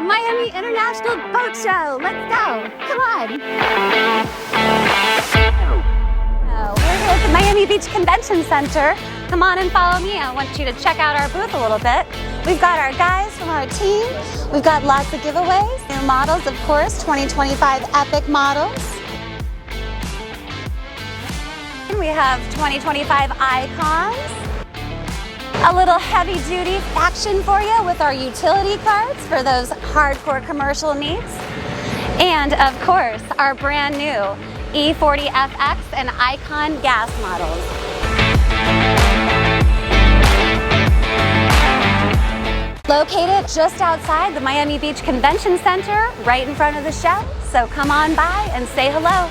Miami International Boat Show. Let's go. Come on. We're here at the Miami Beach Convention Center. Come on and follow me. I want you to check out our booth a little bit. We've got our guys from our team. We've got lots of giveaways. New models, of course, 2025 Epic models. We have 2025 icons. A little heavy duty action for you with our utility cards for those hardcore commercial needs. And of course, our brand new E40FX and Icon gas models. Located just outside the Miami Beach Convention Center, right in front of the show. So come on by and say hello.